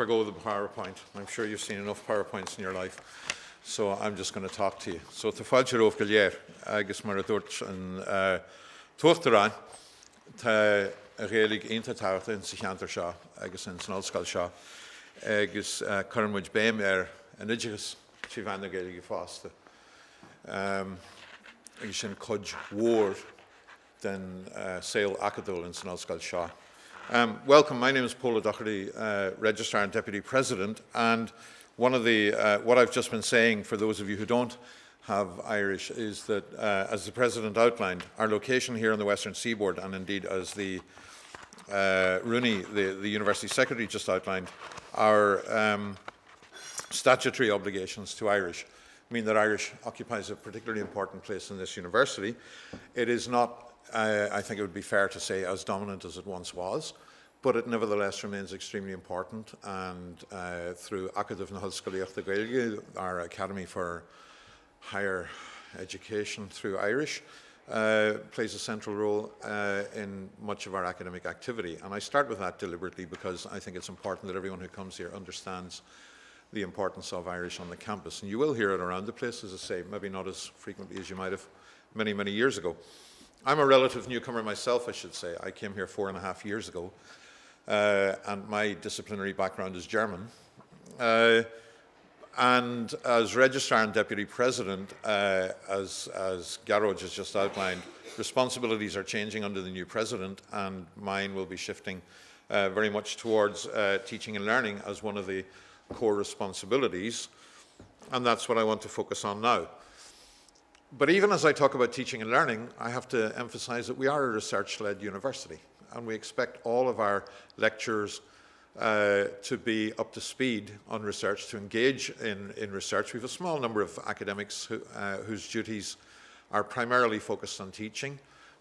Forgo the PowerPoint. I'm sure you've seen enough PowerPoints in your life, so I'm just going to talk to you. So, to fáilte róh go léir, agus mar a dúirt an tuachtarán, tá a réalaigh aonta tábhachta in sa cheantar seo, agus in san ollscoil seo, agus chuirmuid béim an idigus trí bhain na Gaeilge fásta. Agus sin cuid mhór den saol acadúil in san ollscoil seo. Welcome, my name is Paul Doherty, Registrar and Deputy President, and one of the, what I've just been saying for those of you who don't have Irish is that, as the President outlined, our location here on the Western Seaboard, and indeed as the Rooney, the University Secretary just outlined, our statutory obligations to Irish mean that Irish occupies a particularly important place in this university. It is not, I think it would be fair to say, as dominant as it once was, but it nevertheless remains extremely important, and through Acadh na Hoscoilíocht na Gaeilge, our Academy for Higher Education through Irish, plays a central role in much of our academic activity. And I start with that deliberately because I think it's important that everyone who comes here understands the importance of Irish on the campus. And you will hear it around the place, as I say, maybe not as frequently as you might have many, many years ago. I'm a relative newcomer myself, I should say. I came here 4.5 years ago, and my disciplinary background is German. And as Registrar and Deputy President, as Garrod has just outlined, responsibilities are changing under the new President, and mine will be shifting very much towards teaching and learning as one of the core responsibilities, and that's what I want to focus on now. But even as I talk about teaching and learning, I have to emphasize that we are a research-led university, and we expect all of our lecturers to be up to speed on research, to engage in research. We have a small number of academics whose duties are primarily focused on teaching,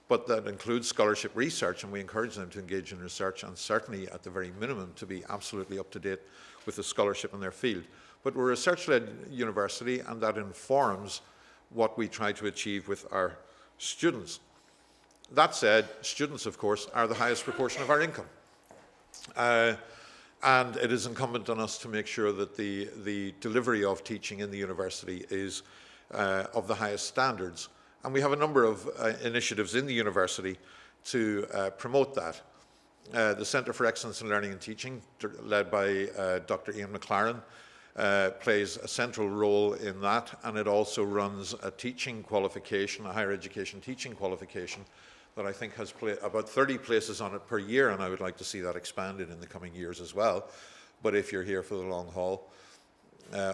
but that includes scholarship research, and we encourage them to engage in research, and certainly at the very minimum to be absolutely up to date with the scholarship in their field. But we're a research-led university, and that informs what we try to achieve with our students. That said, students, of course, are the highest proportion of our income. And it is incumbent on us to make sure that the delivery of teaching in the university is of the highest standards. And we have a number of initiatives in the university to promote that. The Centre for Excellence in Learning and Teaching, led by Dr. Ian McLaren, plays a central role in that, and it also runs a teaching qualification, a higher education teaching qualification, that I think has about 30 places on it per year, and I would like to see that expanded in the coming years as well. But if you're here for the long haul,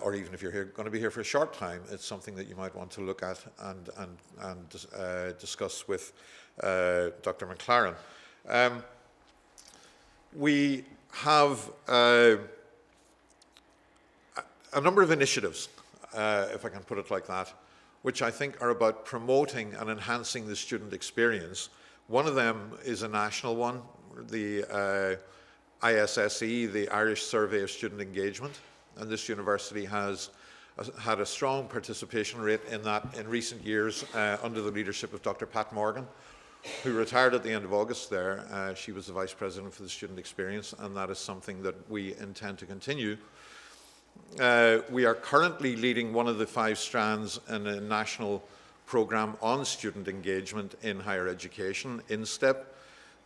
or even if you're going to be here for a short time, it's something that you might want to look at and discuss with Dr. McLaren. We have a number of initiatives, if I can put it like that, which I think are about promoting and enhancing the student experience. One of them is a national one, the ISSE, the Irish Survey of Student Engagement, and this university has had a strong participation rate in that in recent years under the leadership of Dr. Pat Morgan, who retired at the end of August there. She was the Vice President for the Student Experience, and that is something that we intend to continue. We are currently leading one of the 5 strands in a national programme on student engagement in higher education, InStep,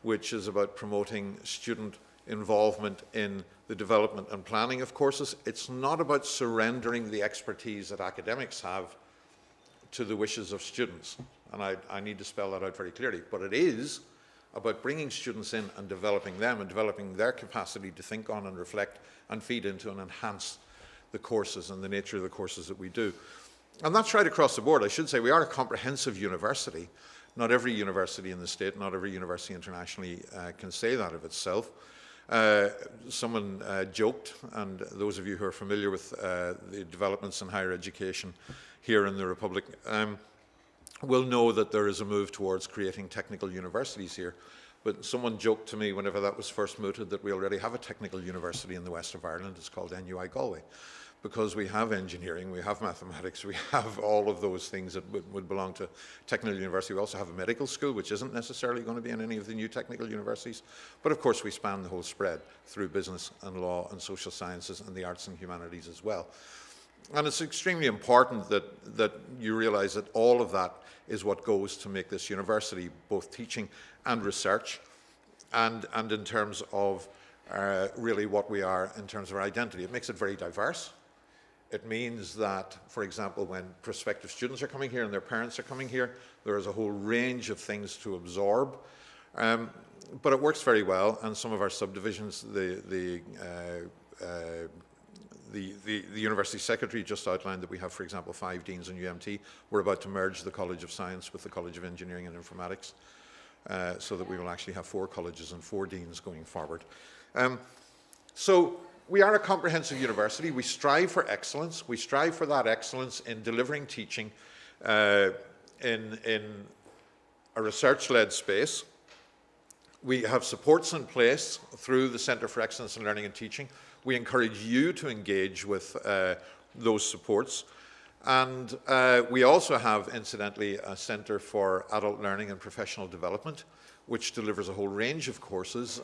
which is about promoting student involvement in the development and planning of courses. It's not about surrendering the expertise that academics have to the wishes of students, and I need to spell that out very clearly, but it is about bringing students in and developing them and developing their capacity to think on and reflect and feed into and enhance the courses and the nature of the courses that we do. And that's right across the board. I should say we are a comprehensive university. Not every university in the state, not every university internationally can say that of itself. Someone joked, and those of you who are familiar with the developments in higher education here in the Republic will know that there is a move towards creating technical universities here. But someone joked to me whenever that was first mooted that we already have a technical university in the west of Ireland. It's called NUI Galway. because we have engineering, we have mathematics, we have all of those things that would belong to technical university. We also have a medical school, which isn't necessarily going to be in any of the new technical universities. But of course, we span the whole spread through business and law and social sciences and the arts and humanities as well. And it's extremely important that you realize that all of that is what goes to make this university both teaching and research, and in terms of really what we are in terms of our identity. It makes it very diverse. It means that, for example, when prospective students are coming here and their parents are coming here, there is a whole range of things to absorb. But it works very well, and some of our subdivisions, the university secretary just outlined that we have, for example, 5 deans in UMT. We're about to merge the College of Science with the College of Engineering and Informatics, so that we will actually have 4 colleges and 4 deans going forward. So we are a comprehensive university. We strive for excellence. We strive for that excellence in delivering teaching in a research-led space. We have supports in place through the Centre for Excellence in Learning and Teaching. We encourage you to engage with those supports. And we also have, incidentally, a Centre for Adult Learning and Professional Development, which delivers a whole range of courses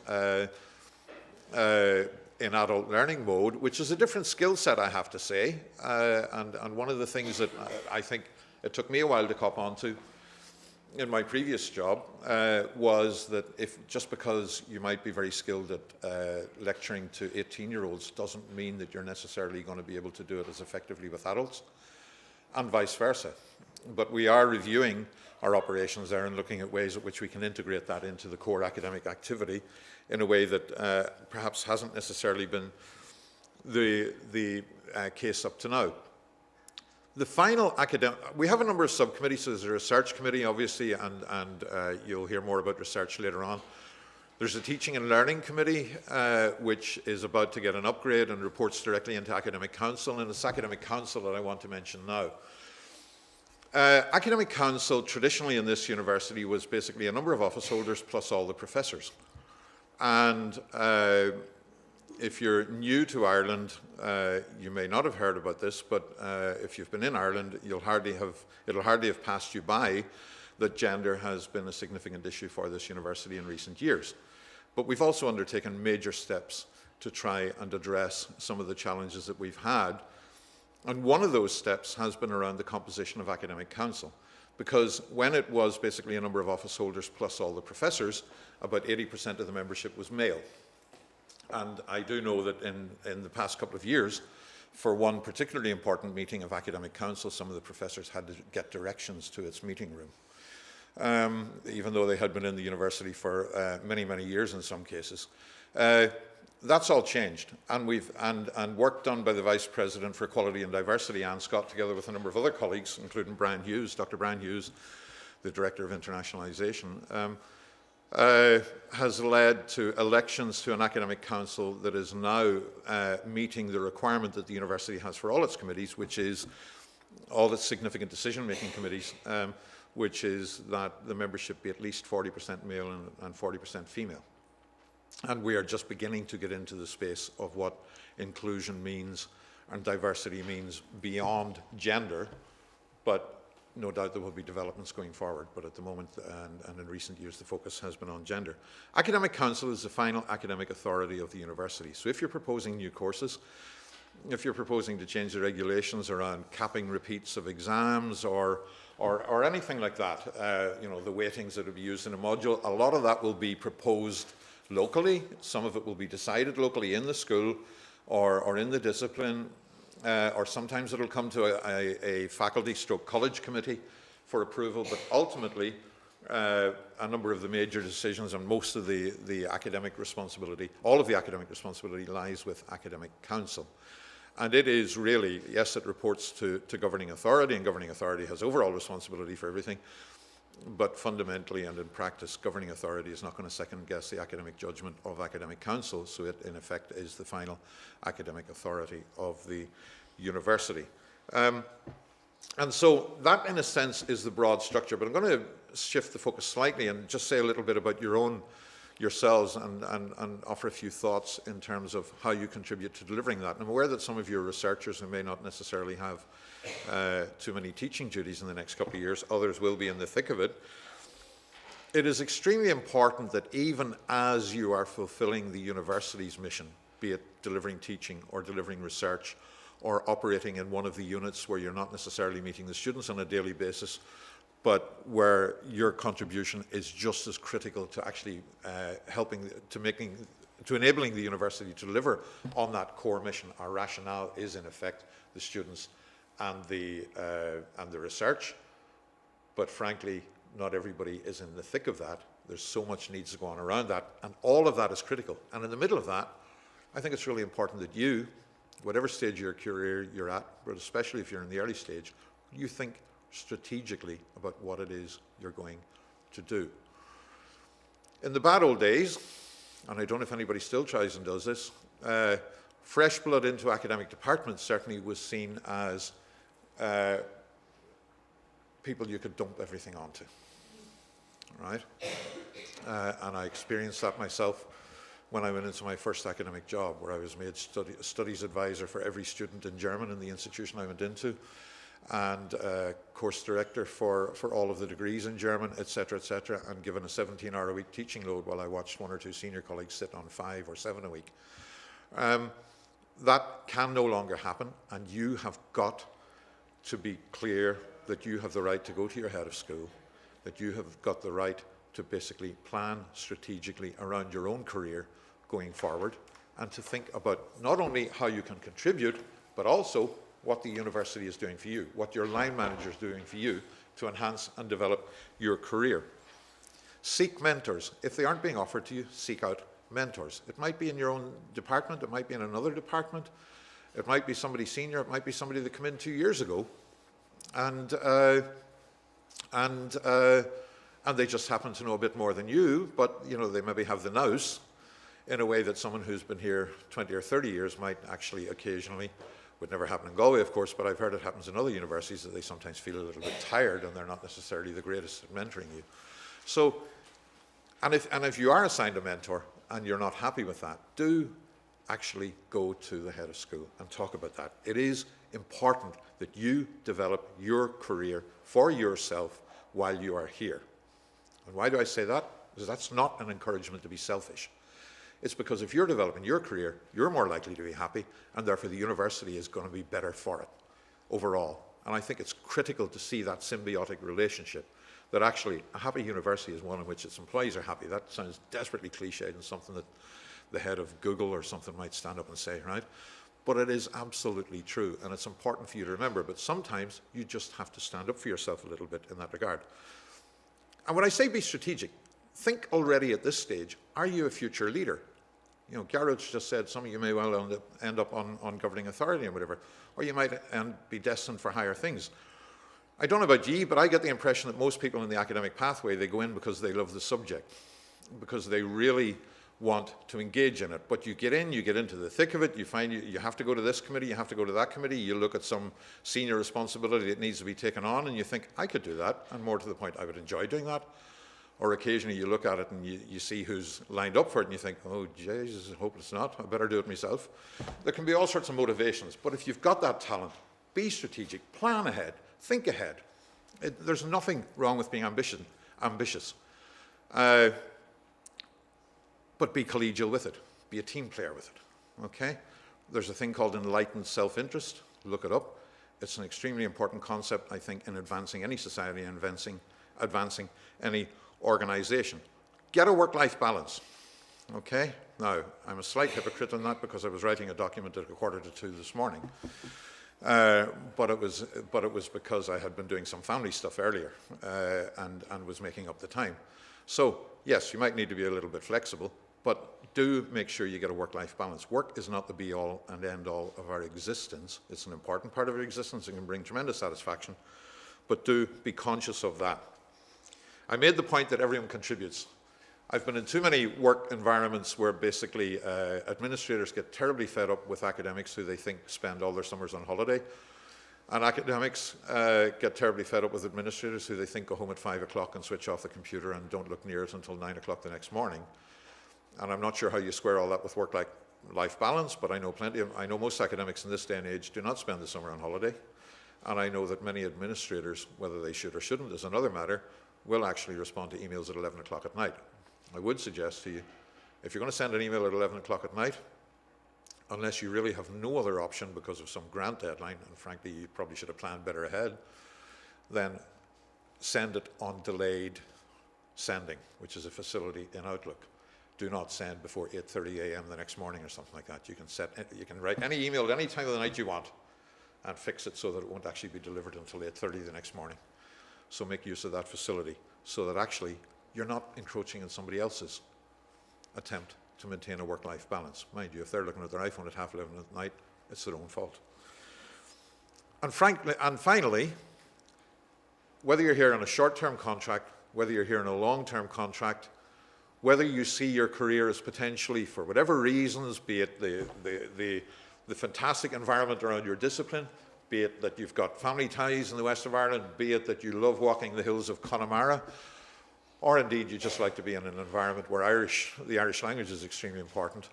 in adult learning mode, which is a different skill set, I have to say. And one of the things that I think it took me a while to cop onto in my previous job was that just because you might be very skilled at lecturing to 18-year-olds doesn't mean that you're necessarily going to be able to do it as effectively with adults, and vice versa. But we are reviewing our operations there and looking at ways at which we can integrate that into the core academic activity in a way that perhaps hasn't necessarily been the case up to now. The final academic, we have a number of subcommittees. So there's a research committee, obviously, and you'll hear more about research later on. There's a teaching and learning committee, which is about to get an upgrade and reports directly into academic council, and it's academic council that I want to mention now. Academic council, traditionally in this university, was basically a number of office holders plus all the professors. And if you're new to Ireland, you may not have heard about this, but if you've been in Ireland, it'll hardly have passed you by that gender has been a significant issue for this university in recent years. But we've also undertaken major steps to try and address some of the challenges that we've had. And one of those steps has been around the composition of academic council, because when it was basically a number of office holders plus all the professors, about 80% of the membership was male. And I do know that in the past couple of years, for one particularly important meeting of academic council, some of the professors had to get directions to its meeting room, even though they had been in the university for many, many years in some cases. That's all changed, and work done by the Vice President for Equality and Diversity, Anne Scott, together with a number of other colleagues, including Brian Hughes, Dr. Brian Hughes, the Director of Internationalisation, has led to elections to an academic council that is now meeting the requirement that the university has for all its committees, which is all its significant decision-making committees, which is that the membership be at least 40% male and 40% female. And we are just beginning to get into the space of what inclusion means and diversity means beyond gender, but no doubt there will be developments going forward, but at the moment and in recent years the focus has been on gender. Academic Council is the final academic authority of the university. So if you're proposing new courses, if you're proposing to change the regulations around capping repeats of exams or anything like that, the weightings that will be used in a module, a lot of that will be proposed locally. Some of it will be decided locally in the school or in the discipline, or sometimes it'll come to a faculty/college committee for approval, but ultimately a number of the major decisions and most of the academic responsibility, all of the academic responsibility lies with Academic Council. And it is really, yes, it reports to governing authority, and governing authority has overall responsibility for everything, but fundamentally and in practice, governing authority is not going to second-guess the academic judgment of Academic Council, so it, in effect, is the final academic authority of the university. And so that, in a sense, is the broad structure, but I'm going to shift the focus slightly and just say a little bit about your own yourselves and offer a few thoughts in terms of how you contribute to delivering that. And I'm aware that some of you are researchers who may not necessarily have too many teaching duties in the next couple of years. Others will be in the thick of it. It is extremely important that even as you are fulfilling the university's mission, be it delivering teaching or delivering research or operating in one of the units where you're not necessarily meeting the students on a daily basis, but where your contribution is just as critical to actually to enabling the university to deliver on that core mission. Our rationale is, in effect, the students and the research. But frankly, not everybody is in the thick of that. There's so much needs to go on around that, and all of that is critical. And in the middle of that, I think it's really important that you, whatever stage of your career you're at, but especially if you're in the early stage, you think strategically about what it is you're going to do. In the bad old days, and I don't know if anybody still tries and does this, fresh blood into academic departments certainly was seen as people you could dump everything onto, right? And I experienced that myself when I went into my first academic job, where I was made studies advisor for every student in German in the institution I went into, and course director for all of the degrees in German, etc., and given a 17-hour-a-week teaching load while I watched one or two senior colleagues sit on 5 or 7 a week. That can no longer happen, and you have got to be clear that you have the right to go to your head of school, that you have got the right to basically plan strategically around your own career going forward, and to think about not only how you can contribute, but also what the university is doing for you, what your line manager is doing for you to enhance and develop your career. Seek mentors. If they aren't being offered to you, seek out mentors. It might be in your own department, it might be in another department, it might be somebody senior, it might be somebody that came in 2 years ago, and they just happen to know a bit more than you, but you know, they maybe have the nous in a way that someone who's been here 20 or 30 years might actually occasionally. Would never happen in Galway, of course, but I've heard it happens in other universities, that they sometimes feel a little bit tired and they're not necessarily the greatest at mentoring you. So, and if you are assigned a mentor and you're not happy with that, do actually go to the head of school and talk about that. It is important that you develop your career for yourself while you are here. And why do I say that? Because that's not an encouragement to be selfish. It's because if you're developing your career, you're more likely to be happy, and therefore the university is going to be better for it overall. And I think it's critical to see that symbiotic relationship, that actually a happy university is one in which its employees are happy. That sounds desperately cliched and something that the head of Google or something might stand up and say, right? But it is absolutely true, and it's important for you to remember. But sometimes you just have to stand up for yourself a little bit in that regard. And when I say be strategic, think already at this stage, are you a future leader? You know, Garrett's just said some of you may well end up on governing authority and whatever, or you might be destined for higher things. I don't know about you, but I get the impression that most people in the academic pathway, they go in because they love the subject, because they really want to engage in it. But you get into the thick of it, you find you have to go to this committee, you have to go to that committee, you look at some senior responsibility that needs to be taken on, and you think, I could do that, and more to the point, I would enjoy doing that. Or occasionally you look at it and you see who's lined up for it and you think, oh, Jesus, I hope it's not. I better do it myself. There can be all sorts of motivations. But if you've got that talent, be strategic, plan ahead, think ahead. There's nothing wrong with being ambitious. But be collegial with it. Be a team player with it. Okay? There's a thing called enlightened self-interest. Look it up. It's an extremely important concept, I think, in advancing any society and advancing any organization. Get a work-life balance, okay? Now, I'm a slight hypocrite on that because I was writing a document at 1:45 this morning, but it was because I had been doing some family stuff earlier and was making up the time. So, yes, you might need to be a little bit flexible, but do make sure you get a work-life balance. Work is not the be-all and end-all of our existence. It's an important part of our existence and can bring tremendous satisfaction, but do be conscious of that. I made the point that everyone contributes. I've been in too many work environments where basically administrators get terribly fed up with academics who they think spend all their summers on holiday. And academics get terribly fed up with administrators who they think go home at 5 o'clock and switch off the computer and don't look near it until 9 o'clock the next morning. And I'm not sure how you square all that with work-life balance, but I know most academics in this day and age do not spend the summer on holiday. And I know that many administrators, whether they should or shouldn't is another matter, will actually respond to emails at 11 o'clock at night. I would suggest to you, if you're going to send an email at 11 o'clock at night, unless you really have no other option because of some grant deadline, and frankly you probably should have planned better ahead, then send it on delayed sending, which is a facility in Outlook. Do not send before 8:30 a.m. the next morning or something like that. You can write any email at any time of the night you want and fix it so that it won't actually be delivered until 8:30 the next morning. So make use of that facility so that actually you're not encroaching on somebody else's attempt to maintain a work-life balance. Mind you, if they're looking at their iPhone at 11:30 at night, it's their own fault. And finally, whether you're here on a short-term contract, whether you're here on a long-term contract, whether you see your career as potentially, for whatever reasons, be it the fantastic environment around your discipline, be it that you've got family ties in the west of Ireland, be it that you love walking the hills of Connemara, or indeed you just like to be in an environment where the Irish language is extremely important,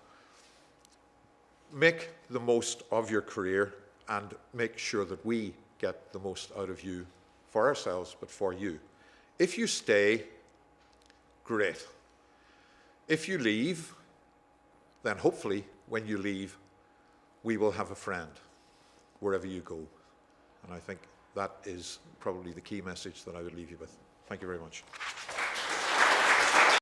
make the most of your career and make sure that we get the most out of you for ourselves, but for you. If you stay, great. If you leave, then hopefully when you leave, we will have a friend wherever you go. And I think that is probably the key message that I would leave you with. Thank you very much.